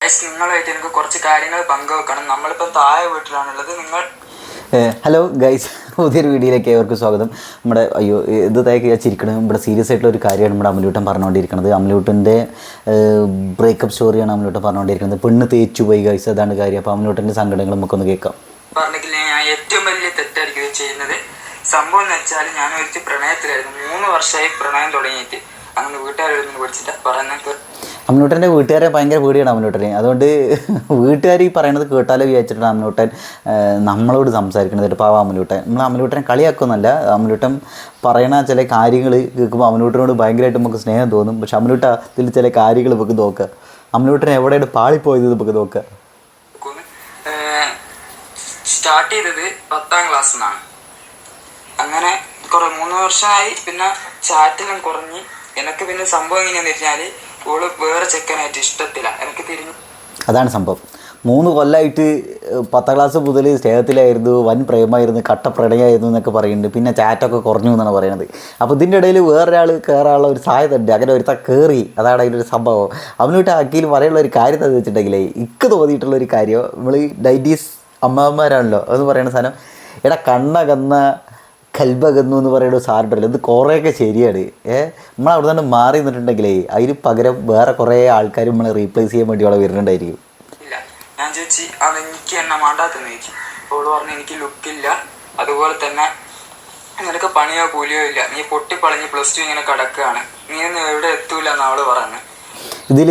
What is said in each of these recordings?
നിങ്ങളായിട്ട് എനിക്ക് കുറച്ച് കാര്യങ്ങൾ പങ്കുവെക്കണം. നമ്മളിപ്പോൾ താഴെ വീട്ടിലാണുള്ളത്. ഹലോ ഗൈസ്, പുതിയൊരു വീഡിയോയിലേക്ക് ഏവർക്കും സ്വാഗതം. നമ്മുടെ ഇത് തേക്ക് ചിരിക്കണം. ഇവിടെ സീരിയസ് ആയിട്ടുള്ള ഒരു കാര്യമാണ് നമ്മുടെ അമലൂട്ടൻ പറഞ്ഞുകൊണ്ടിരിക്കുന്നത്. അമലൂട്ടൻ്റെ ബ്രേക്കപ്പ് സ്റ്റോറിയാണ് അമലൂട്ടൻ പറഞ്ഞുകൊണ്ടിരിക്കുന്നത്. പെണ്ണ് തേച്ചു പോയി ഗൈസ്, അതാണ് കാര്യം. അപ്പോൾ അമലൂട്ടൻ്റെ സങ്കടങ്ങൾ നമുക്കൊന്ന് കേൾക്കാം. പറഞ്ഞെങ്കിൽ ഞാൻ ഏറ്റവും വലിയ തെറ്റായിരിക്കും ചെയ്യുന്നത്. സംഭവം എന്ന് വെച്ചാൽ ഞാൻ ഒരു പ്രണയത്തിലായിരുന്നു. 3 വർഷമായി പ്രണയം തുടങ്ങിയിട്ട്. അങ്ങനെ വീട്ടുകാരൊന്നും പഠിച്ചിട്ട് പറഞ്ഞത് അമലൂട്ടൻ്റെ വീട്ടുകാരെ ഭയങ്കര പേടിയാണ് അമലൂട്ടനെ. അതുകൊണ്ട് വീട്ടുകാർ ഈ പറയണത് കേട്ടാലോ വിചാരിച്ചിട്ടാണ് അമലൂട്ടൻ നമ്മളോട് സംസാരിക്കുന്നത്. പാവ അമലൂട്ടൻ, നമ്മൾ അമലൂട്ടനെ കളിയാക്കൊന്നുമല്ല. അമലൂട്ടൻ പറയണ ചില കാര്യങ്ങൾ കേൾക്കുമ്പോൾ അമലൂട്ടനോട് ഭയങ്കരമായിട്ട് നമുക്ക് സ്നേഹം തോന്നും. പക്ഷെ അമലൂട്ട ഇതിൽ ചില കാര്യങ്ങൾ നമുക്ക് നോക്കുക. അമലൂട്ടൻ എവിടെയാണ് പാളിപ്പോയത് നമുക്ക് നോക്കുക. സ്റ്റാർട്ട് ചെയ്തത് 10ാം ക്ലാസ്സിൽ നിന്നാണ്. അങ്ങനെ 3 വർഷമായി. പിന്നെ ചാറ്റെല്ലാം കുറഞ്ഞ് എനിക്ക് പിന്നെ സംഭവം എങ്ങനെയാന്ന് വെച്ചാൽ ഓള് വേറെ ചെക്കനായിട്ട് ഇഷ്ടത്തില്ല. എനിക്ക് തിരിഞ്ഞു. അതാണ് സംഭവം. 3 കൊല്ലമായിട്ട് 10ാം ക്ലാസ് മുതൽ സ്നേഹത്തിലായിരുന്നു, വൻ പ്രേമമായിരുന്നു, കട്ട പ്രണയമായിരുന്നു എന്നൊക്കെ പറയുന്നുണ്ട്. പിന്നെ ചാറ്റൊക്കെ കുറഞ്ഞു എന്നാണ് പറയുന്നത്. അപ്പോൾ ഇതിൻ്റെ ഇടയിൽ വേറൊരാൾ കയറാനുള്ള ഒരു സാധ്യത ഉണ്ട്. അങ്ങനെ ഒരുത്ത കയറി, അതാണ് അതിലൊരു സംഭവം. അവനോട്ട് ആക്കിയിൽ പറയാനുള്ള ഒരു കാര്യം എന്താണെന്ന് വെച്ചിട്ടുണ്ടെങ്കിൽ, ഇക്ക് തോന്നിയിട്ടുള്ളൊരു കാര്യം, നമ്മൾ 90s അമ്മമാരാണല്ലോ എന്ന് പറയുന്ന സാധനം. എടാ കണ്ണകന്ന കൽബകന്നു എന്ന് പറയുന്ന ഒരു സാധനമുണ്ടല്ലോ, ഇത് കുറേയൊക്കെ ശരിയാണ്. നമ്മൾ അവിടെ നിന്ന് മാറി നിന്നിട്ടുണ്ടെങ്കിലേ അതിന് പകരം വേറെ കുറേ ആൾക്കാർ നമ്മളെ റീപ്ലേസ് ചെയ്യാൻ വേണ്ടി അവിടെ വരുന്നുണ്ടായിരിക്കും. ഇല്ല, ഞാൻ ചോദിച്ചു അതെനിക്ക് എന്നെ മാണ്ടാത്തെന്ന് ചോദിച്ചു. അവള് പറഞ്ഞു എനിക്ക് ലുക്കില്ല, അതുപോലെ തന്നെ നിനക്ക് പണിയോ കൂലിയോ ഇല്ല, നീ പൊട്ടിപ്പളഞ്ഞ് +2 ഇങ്ങനെ കിടക്കുകയാണ്, നീ ഒന്നും എവിടെ എത്തൂല എന്ന് അവള് പറഞ്ഞു. ഇതിൽ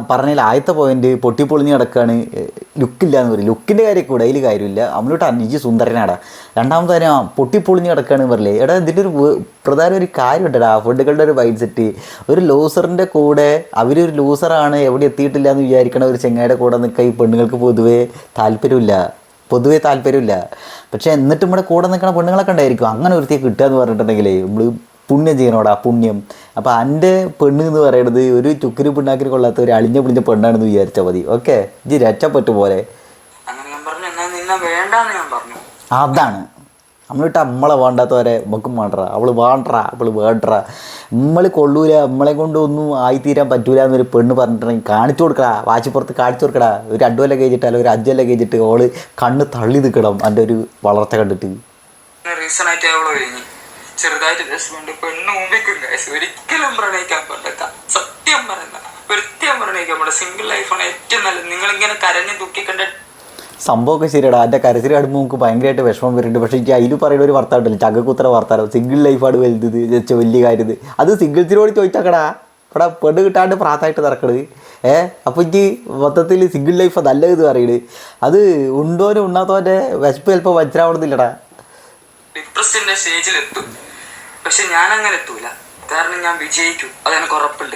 പറഞ്ഞതിൽ ആദ്യത്തെ പോയിന്റ് പൊട്ടിപ്പൊളിഞ്ഞ് കിടക്കുകയാണ്, ലുക്കില്ല എന്ന് പറയും. ലുക്കിൻ്റെ കാര്യം കൂടെ അതിൽ കാര്യമില്ല. അമലോട്ട് നിജി സുന്ദരനാടാ. രണ്ടാമത്തെ കാര്യം പൊട്ടിപ്പൊളിഞ്ഞ് കിടക്കുകയാണെന്ന് പറയില്ലേ. എടാ ഇതിൻ്റെ ഒരു പ്രധാന ഒരു കാര്യം ഉണ്ടടാ, ഫുഡുകളുടെ ഒരു മൈൻഡ് സെറ്റ്. ഒരു ലൂസറിൻ്റെ കൂടെ അവരൊരു ലൂസറാണ്, എവിടെ എത്തിയിട്ടില്ല എന്ന് വിചാരിക്കണ ഒരു ചെങ്ങായുടെ കൂടെ നിൽക്കുക ഈ പെണ്ണുങ്ങൾക്ക് പൊതുവേ താല്പര്യമില്ല. പക്ഷേ എന്നിട്ടും ഇവിടെ കൂടെ നിൽക്കുന്ന പെണ്ണുങ്ങളൊക്കെ ഉണ്ടായിരിക്കും. അങ്ങനെ ഒരുത്തിയെ കിട്ടുക എന്ന് പറഞ്ഞിട്ടുണ്ടെങ്കിലേ നമ്മൾ പുണ്യം ചെയ്യണോടാ, പുണ്യം. അപ്പോൾ എൻ്റെ പെണ്ണ് എന്ന് പറയുന്നത് ഒരു ചുക്കിന് പിണ്ണാക്കിന് കൊള്ളാത്ത ഒരു അളിഞ്ഞ പിടിഞ്ഞ പെണ്ണാണെന്ന് വിചാരിച്ചാൽ മതി. ഓക്കെ, ഇത് രക്ഷപ്പെട്ടു പോലെ. അതാണ് നമ്മളിട്ട് നമ്മളെ വേണ്ടാത്തവരെ നമുക്കും വേണ്ടറ, അവള് വേണ്ടറ, നമ്മൾ കൊള്ളൂല, നമ്മളെ കൊണ്ട് ഒന്നും ആയിത്തീരാൻ പറ്റൂല എന്നൊരു പെണ്ണ് പറഞ്ഞിട്ടുണ്ടെങ്കിൽ കാണിച്ചു കൊടുക്കടാ, വാശിപ്പുറത്ത് കാണിച്ചു കൊടുക്കടാ. ഒരു 2 കൊല്ലം കഴിഞ്ഞിട്ട് അല്ലെങ്കിൽ ഒരു 5 കൊല്ലം കഴിഞ്ഞിട്ട് ഓള് കണ്ണ് തള്ളി നിൽക്കണം എൻ്റെ ഒരു വളർച്ച കണ്ടിട്ട്. ചെറുതായിട്ട് രസമുണ്ട്. പെണ്ണ് മുമ്പിക്കും ഒരിക്കലും പ്രണയിക്കാൻ പറ്റത്ത, സത്യം പറയുന്ന ഒരിക്കലും പ്രണയിക്കാൻ പറ്റില്ല. സിംഗിൾ ലൈഫാണ് ഏറ്റവും നല്ലത്. നിങ്ങളിങ്ങനെ കരഞ്ഞ് ദുഃഖിക്കണ്ട സംഭവമൊക്കെ ശരിയടാ. എൻ്റെ കരച്ചിൽ കാണുമ്പോൾ നമുക്ക് ഭയങ്കരമായിട്ട് വിഷമം വരുന്നുണ്ട്. പക്ഷേ എനിക്ക് അതിൽ പറയുന്ന ഒരു വർത്താനം ഉണ്ടല്ലോ, ചകക്കുത്തര വർത്താനം, സിംഗിൾ ലൈഫാണ് വലുത് വെച്ച വലിയ കാര്യം. അത് സിംഗിൾസിനോട് ചോദിച്ചാക്കടാ, ഇവിടെ പെണ്ണ് കിട്ടാണ്ട് പ്രായമായിട്ട് നടക്കണത്. അപ്പോൾ എനിക്ക് മൊത്തത്തിൽ സിംഗിൾ ലൈഫ് നല്ലത് പറയുന്നത്. അത് ഉണ്ടോനും ഉണ്ണാത്തവൻ്റെ വിശപ്പ് ചിലപ്പോൾ മനസ്സിലാവണമെന്നില്ലടാ. ഡിപ്രഷൻ്റെ സ്റ്റേജിലെത്തും. പക്ഷെ ഞാൻ അങ്ങനെ എത്തൂല, കാരണം ഞാൻ വിജയിക്കും, അതെനിക്ക് ഉറപ്പുണ്ട്.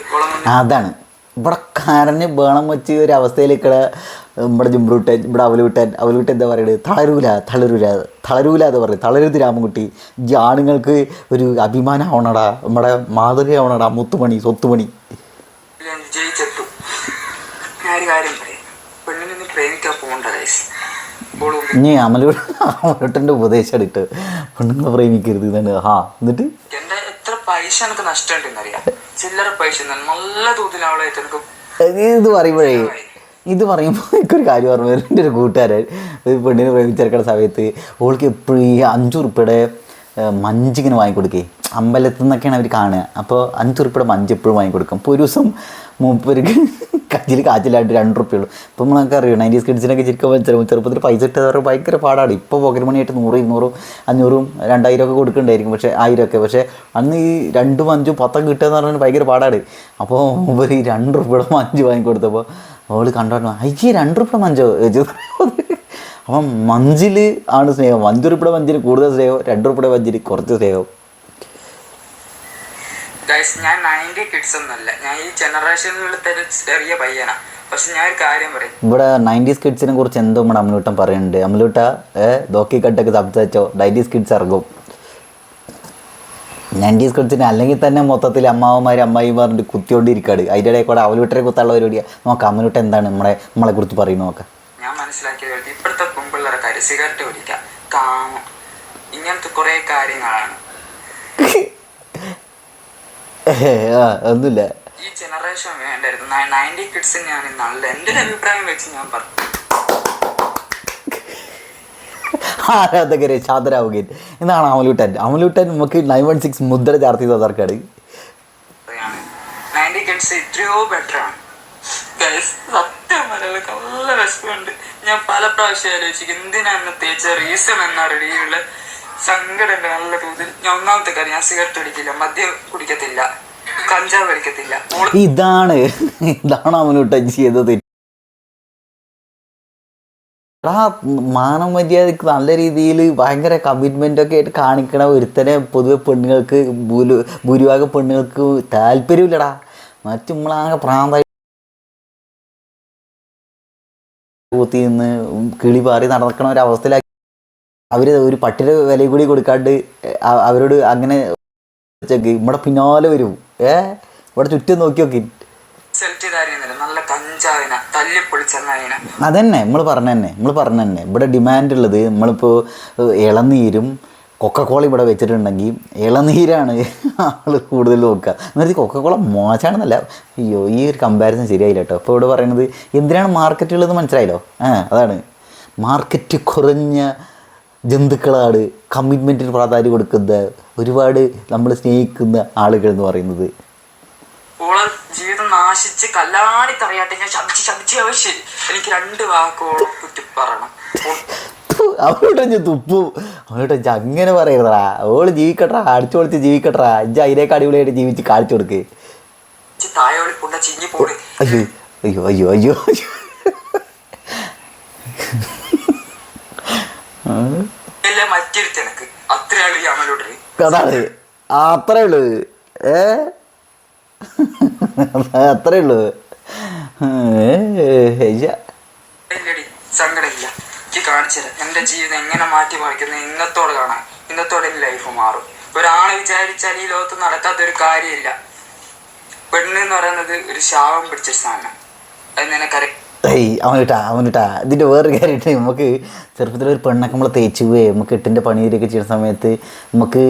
അതാണ് ഇവിടെ കരഞ്ഞ് ബേണം വെച്ച് ഒരു അവസ്ഥയിലേക്ക് നമ്മുടെ ജുംബ്രൂട്ടൻ, ഇവിടെ അവലുവിട്ടൻ എന്താ പറയുന്നത്, തളരൂല എന്ന് പറയും. തളരുത് രാമൻകുട്ടി, ഈ ആണുങ്ങൾക്ക് ഒരു അഭിമാനമാവണടാ, നമ്മുടെ മാതൃകയാവണടാ, മുത്തുമണി സ്വത്തുമണി. ഞാൻ വിജയിച്ചെത്തും. ഞാൻ ഒരു കാര്യം പറയാം, പെണ്ണിനെ പ്രേമിക്കാൻ പോകണ്ട. ഇനി അമലൂട്ടൻ്റെ ഉപദേശം എടുത്ത് പെണ്ണുങ്ങളെ പ്രേമിക്കരുത് ഇതാണ്. എന്നിട്ട് എന്റെ എത്ര പൈസ എനിക്ക് നഷ്ടമുണ്ടെന്നറിയാം. ചില്ലറ പൈസ നല്ല തോതിലാവളായിട്ട് എനിക്ക് ഇത് പറയുമ്പോൾ എനിക്കൊരു കാര്യം പറഞ്ഞു. എൻ്റെ ഒരു കൂട്ടുകാരൻ ഒരു പെണ്ണിനെ പ്രേമിച്ചെടുക്കുന്ന സമയത്ത് ഓൾക്ക് എപ്പോഴും ഈ 5 ഉറുപ്പിയുടെ മഞ്ചിങ്ങനെ വാങ്ങിക്കൊടുക്കേ. അമ്പലത്തിൽ നിന്നൊക്കെയാണ് അവർ കാണുക. അപ്പോൾ 5 ഉറുപ്പിയുടെ മഞ്ച് എപ്പോഴും വാങ്ങിക്കൊടുക്കും. അപ്പോൾ ഒരു ദിവസം മൂപ്പർക്ക് കാച്ചിലായിട്ട് 2 ഉറുപ്പിയുള്ളൂ. ഇപ്പോൾ നമ്മളൊക്കെ അറിയാം 90s കിഡ്സിനൊക്കെ ശരിക്കും ചെറുപ്പത്തിൽ പൈസ ഇട്ടത് ഭയങ്കര പാടാണ്. ഇപ്പോൾ പോക്കറ്റ് മണിയായിട്ട് 100, 200, 500, 2000 ഒക്കെ കൊടുക്കുന്നുണ്ടായിരിക്കും. പക്ഷേ 1000 ഒക്കെ. പക്ഷേ അന്ന് ഈ 2, 5, 10 കിട്ടുക എന്ന് പറഞ്ഞാൽ ഭയങ്കര പാടാണ്. അപ്പോൾ മൂപ്പർ ഈ 2 ഉറുപ്പിയുടെ മഞ്ച് വാങ്ങിക്കൊടുത്തപ്പോൾ അവൾ കണ്ടു, അയ്യേ 2 ഉറുപ്പിയുടെ മഞ്ചോ ചോദിച്ചു. അപ്പം മഞ്ചിൽ ആണ് സ്നേഹം. 5 ഉറുപ്പിയുടെ മഞ്ചിൽ കൂടുതൽ സ്നേഹം, 2 ഉറുപ്പിയുടെ മഞ്ചിൽ കുറച്ച് സ്നേഹം. ഞാൻ 90 കിഡ്സ് ഒന്നല്ല, ഞാൻ ഈ ജനറേഷനിലത്തെ ചെറിയ പയ്യനാ. പക്ഷെ ഞാൻ ഒരു കാര്യം പറയും, ഇവിടെ 90s കിഡ്സിനെ കുറിച്ച് എന്തോ നമ്മുടെ അമലൂട്ടൻ പറയുന്നുണ്ട്. അമലൂട്ട ദോക്കി കട്ടൊക്കെ സംസാരിച്ചോ, 90s കിഡ്സ് ഇറങ്ങും. 90s കിഡ്സിന് അല്ലെങ്കിൽ തന്നെ മൊത്തത്തിൽ അമ്മായി പറഞ്ഞിട്ട് കുത്തിക്കൊണ്ടിരിക്കുകയാണ്. അതിൻ്റെ ഇടയിൽ കൂടെ അവലൂട്ടരെ കുത്താനുള്ള പരിപാടിയാണ്. നോക്കാം അമലൂട്ട എന്താണ് നമ്മളെ കുറിച്ച് പറയുന്നത് നോക്കാം. ഞാൻ മനസ്സിലാക്കിയത് ഇപ്പോഴത്തെ പെൺപിള്ളേരെ കാര്യം സിഗരറ്റ് വലിക്കാം, കാമം, ഇങ്ങനത്തെ കുറേ കാര്യങ്ങളാണ്. ഒന്നുമില്ല. ഈ ജനറേഷൻ വേണ്ടായിരുന്നു. 90 കിഡ്സിനെയാണ് നല്ല എൻ്റെ ഒരു അഭിപ്രായം വെച്ച് ഞാൻ പറഞ്ഞു. ആരാധകരെ ചാതരാവുകയും എന്നാണ് അമലൂട്ടൻ നമുക്ക് 916 മുദ്ര ചാർത്തി തകർക്കാണ്. 90 കിഡ്സ് എത്രയോ ബെറ്ററാണ് സത്യം പറയാനൊക്കെ നല്ല വിഷമമുണ്ട്. ഞാൻ പല പ്രാവശ്യം ആലോചിക്കും എന്തിനാണ് തേച്ച റീസൺ എന്ന രീതിയിലുള്ള സങ്കടമുണ്ട് നല്ല തോതിൽ. ഞാൻ ഒന്നാമത്തെ കാര്യം ഞാൻ സിഗരറ്റ് അടിക്കില്ല, മദ്യം കുടിക്കത്തില്ല, കഞ്ചാവ് വലിക്കത്തില്ല. ഇതാണ് അമലൂട്ടൻ ചെയ്തത്. ആ മാനമര്യാദക്ക് നല്ല രീതിയിൽ ഭയങ്കര കമ്മിറ്റ്മെൻ്റൊക്കെ ആയിട്ട് കാണിക്കണ ഒരുത്തനെ പൊതുവെ പെണ്ണുങ്ങൾക്ക് ഭൂരിഭാഗം പെണ്ണുങ്ങൾക്ക് താല്പര്യമില്ലടാ. മറ്റു നമ്മളാകെ പ്രാന്തായി കൂത്തി നിന്ന് കിളി പാറി നടക്കണ ഒരവസ്ഥയിലാക്കി അവർ ഒരു പട്ടിയുടെ വില കൂടി കൊടുക്കാണ്ട് അവരോട് അങ്ങനെ ഇവിടെ പിന്നാലെ വരും. ഇവിടെ ചുറ്റും നോക്കി നോക്കി അതന്നെ നമ്മൾ പറഞ്ഞ ഇവിടെ ഡിമാൻഡ് ഉള്ളത്. നമ്മളിപ്പോൾ ഇളനീരും കൊക്കക്കോള ഇവിടെ വെച്ചിട്ടുണ്ടെങ്കിൽ ഇളനീരാണ് ആൾ കൂടുതൽ നോക്കുക. എന്നുവെച്ചാൽ കൊക്കക്കോള മോശമാണെന്നല്ല, അയ്യോ ഈ ഒരു കമ്പാരിസൺ ശരിയായില്ല കേട്ടോ. അപ്പോൾ ഇവിടെ പറയുന്നത് എന്തിനാണ് മാർക്കറ്റുള്ളതെന്ന് മനസ്സിലായല്ലോ. അതാണ് മാർക്കറ്റ് കുറഞ്ഞ ജന്തുക്കളാണ് കമ്മിറ്റ്മെൻറ്റിന് പ്രാധാന്യം കൊടുക്കുന്ന ഒരുപാട് നമ്മൾ സ്നേഹിക്കുന്ന ആളുകൾ എന്ന് പറയുന്നത്. ജീവിതം നാശിച്ച് കല്ലാടി തറയാട്ടെ ഞാൻ ശപിച്ച് ആവശ്യം എനിക്ക് 2 വാക്കോളം കുറ്റി പറയണം. അവരോട് തുപ്പു അവരോട് അങ്ങനെ പറയരുതാ. ഓള് ജീവിക്കട്ടാ, അടിച്ചു പൊളിച്ച് ജീവിക്കട്ടാ. അതിനേക്ക് അടിപൊളിയായിട്ട് ജീവിച്ച് കാണിച്ചു കൊടുക്ക്. അയ്യോ അയ്യോ അയ്യോ അയ്യോ അതാണ് അത്രേ ഉള്ളു. അത്രേ ഉള്ളു. സങ്കടമില്ല. കാണിച്ചു തരാം എന്റെ ജീവിതം എങ്ങനെ മാറ്റി മറിക്കുന്നത്. ഇന്നത്തോടെ കാണാൻ, ഇന്നത്തോടെ ലൈഫ് മാറും. ഒരാളെ വിചാരിച്ചാൽ ഈ ലോകത്ത് നടക്കാത്തൊരു കാര്യമില്ല. പെണ്ണ് എന്ന് പറയുന്നത് ഒരു ശാപം പിടിച്ച സാധനം. അത് നിനക്കറിയാം. അവനിട്ടാ ഇതിൻ്റെ വേറൊരു കാര്യമായിട്ട് നമുക്ക് ചെറുപ്പത്തിലൊരു പെണ്ണൊക്കെ നമ്മൾ തേച്ച് പോവുകയും നമുക്ക് 8ൻ്റെ പണിയൊക്കെ ചെയ്യുന്ന സമയത്ത് നമുക്ക്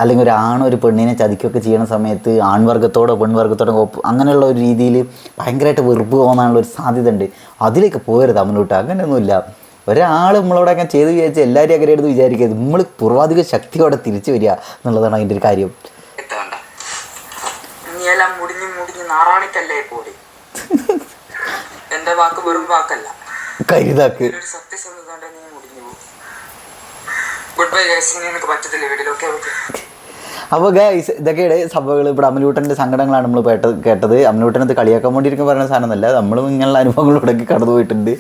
അല്ലെങ്കിൽ ഒരു ആണൊരു പെണ്ണിനെ ചതിക്കുകയൊക്കെ ചെയ്യുന്ന സമയത്ത് ആൺവർഗത്തോടോ പെൺവർഗത്തോടോ അങ്ങനെയുള്ള ഒരു രീതിയിൽ ഭയങ്കരമായിട്ട് വെറുപ്പ് തോന്നാനുള്ള ഒരു സാധ്യത ഉണ്ട്. അതിലേക്ക് പോകരുത് അമ്മനൂട്ട. അങ്ങനെയൊന്നുമില്ല. ഒരാൾ നമ്മളോട് അങ്ങനെ ചെയ്ത് വിചാരിച്ചാൽ എല്ലാവരും അങ്ങനെ എടുത്ത് വിചാരിക്കരുത്. നമ്മൾ പൂർവാധിക ശക്തിയോടെ തിരിച്ചു വരിക എന്നുള്ളതാണ് അതിൻ്റെ ഒരു കാര്യം. എന്റെ വാക്ക് വെറും വാക്കല്ല, കരുതാക്ക്. സത്യസന്ധത നീ മുടിഞ്ഞു പോകും. Good bye guys. നിനക്ക് പറ്റത്തില്ല വീട്ടിലൊക്കെ. അപ്പോൾ ഗൈസ് ഇതൊക്കെയാണ് സംഭവങ്ങൾ. ഇവിടെ അമലൂട്ടൻ്റെ സങ്കടങ്ങളാണ് നമ്മൾ കേട്ടത്. അമലൂട്ടനത് കളിയാക്കാൻ വേണ്ടിയിരിക്കും പറയുന്ന സാധനമൊന്നുമല്ല. നമ്മളും ഇങ്ങനെയുള്ള അനുഭവങ്ങളിലൂടെയൊക്കെ കടന്നു പോയിട്ടുണ്ട്.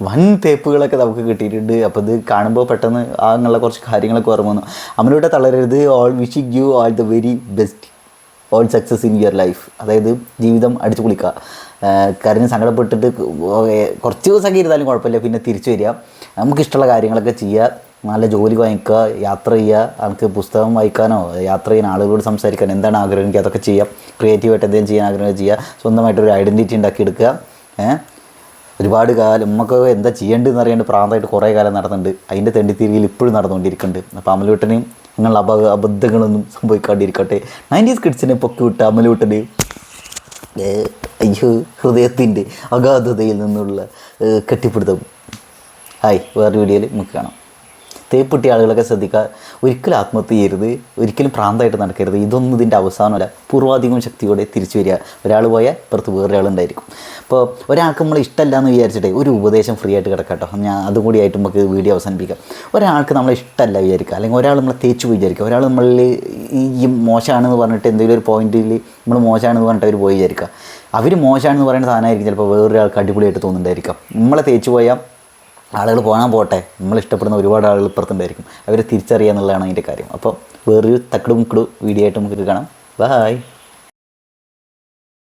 വൻ തേപ്പുകളൊക്കെ നമുക്ക് കിട്ടിയിട്ടുണ്ട്. അപ്പോൾ ഇത് കാണുമ്പോൾ പെട്ടെന്ന് അങ്ങനെയുള്ള കുറച്ച് കാര്യങ്ങളൊക്കെ ഓർമ്മ വന്നു. അമലൂട്ട തളരരുത്. All wishing you all the very best, all success in your life. അതായത് ജീവിതം അടിച്ചു പൊളിക്കുക. കരഞ്ഞ് സങ്കടപ്പെട്ടിട്ട് കുറച്ച് ദിവസമൊക്കെ ഇരുന്നാലും കുഴപ്പമില്ല. പിന്നെ തിരിച്ചു വരിക, നമുക്കിഷ്ടമുള്ള കാര്യങ്ങളൊക്കെ ചെയ്യുക, നല്ല ജോലി വാങ്ങിക്കുക, യാത്ര ചെയ്യുക. നമുക്ക് പുസ്തകം വായിക്കാനോ യാത്ര ചെയ്യാൻ ആളുകളോട് സംസാരിക്കാൻ എന്താണ് ആഗ്രഹം എനിക്ക് അതൊക്കെ ചെയ്യാം. ക്രിയേറ്റീവായിട്ട് എന്തെങ്കിലും ചെയ്യാൻ ആഗ്രഹം ചെയ്യുക. സ്വന്തമായിട്ടൊരു ഐഡൻറ്റിറ്റി ഉണ്ടാക്കിയെടുക്കുക. ഒരുപാട് കാലം നമുക്ക് എന്താ ചെയ്യേണ്ടതെന്ന് അറിയാണ്ട് പ്രാന്തമായിട്ട് കുറേ കാലം നടന്നുണ്ട്. അതിൻ്റെ തെണ്ടിത്തിരിയിൽ ഇപ്പോഴും നടന്നുകൊണ്ടിരിക്കുന്നുണ്ട്. അപ്പോൾ അമലൂട്ടന് നിങ്ങളുടെ അബദ്ധങ്ങളൊന്നും സംഭവിക്കാണ്ടിരിക്കട്ടെ. 90s കിഡ്സിനെ പൊക്കി വിട്ട അമലൂട്ടന് അയ്യോ ഹൃദയത്തിൻ്റെ അഗാധതയിൽ നിന്നുള്ള കെട്ടിപ്പിടുത്തം. ഹായ്, വേറെ വീഡിയോയിൽ നമുക്ക് കാണാം. തേപ്പിട്ടിയ ആളുകളൊക്കെ ശ്രദ്ധിക്കുക. ഒരിക്കലും ആത്മഹത്യ ചെയ്യരുത്, ഒരിക്കലും പ്രാന്തമായിട്ട് നടക്കരുത്. ഇതൊന്നും ഇതിൻ്റെ അവസാനമല്ല. പൂർവാധികം ശക്തിയോടെ തിരിച്ചു വരിക. ഒരാൾ പോയാൽ പുറത്ത് വേറൊരാളുണ്ടായിരിക്കും. അപ്പോൾ ഒരാൾക്ക് നമ്മൾ ഇഷ്ടമല്ല എന്ന് വിചാരിച്ചിട്ട് ഒരു ഉപദേശം ഫ്രീ ആയിട്ട് കിടക്കാം കേട്ടോ. ഞാൻ അതും കൂടിയായിട്ട് നമുക്ക് വീഡിയോ അവസാനിപ്പിക്കാം. ഒരാൾക്ക് നമ്മളെ ഇഷ്ടമല്ല വിചാരിക്കുക, അല്ലെങ്കിൽ ഒരാൾ നമ്മളെ തേച്ചു വിചാരിക്കുക, ഒരാൾ നമ്മളിൽ ഈ മോശമാണെന്ന് പറഞ്ഞിട്ട് എന്തെങ്കിലും ഒരു പോയിന്റിൽ നമ്മൾ മോശമാണെന്ന് പറഞ്ഞിട്ട് അവർ പോയി വിചാരിക്കുക. അവർ മോശമാണെന്ന് പറയുന്ന സാധനമായിരിക്കും ചിലപ്പോൾ വേറൊരാൾക്ക് അടിപൊളിയായിട്ട് തോന്നുന്നുണ്ടായിരിക്കാം. നമ്മളെ തേച്ചു പോയാൽ ആളുകൾ പോകാൻ പോട്ടെ, നമ്മൾ ഇഷ്ടപ്പെടുന്ന ഒരുപാട് ആളുകൾ ഇപ്പുറത്തുണ്ടായിരിക്കും. അവരെ തിരിച്ചറിയുക എന്നുള്ളതാണ് അതിൻ്റെ കാര്യം. അപ്പോൾ വേറൊരു തക്കടു മുക്കടു വീഡിയോ ആയിട്ട് നമുക്ക് കാണാം. ബൈ.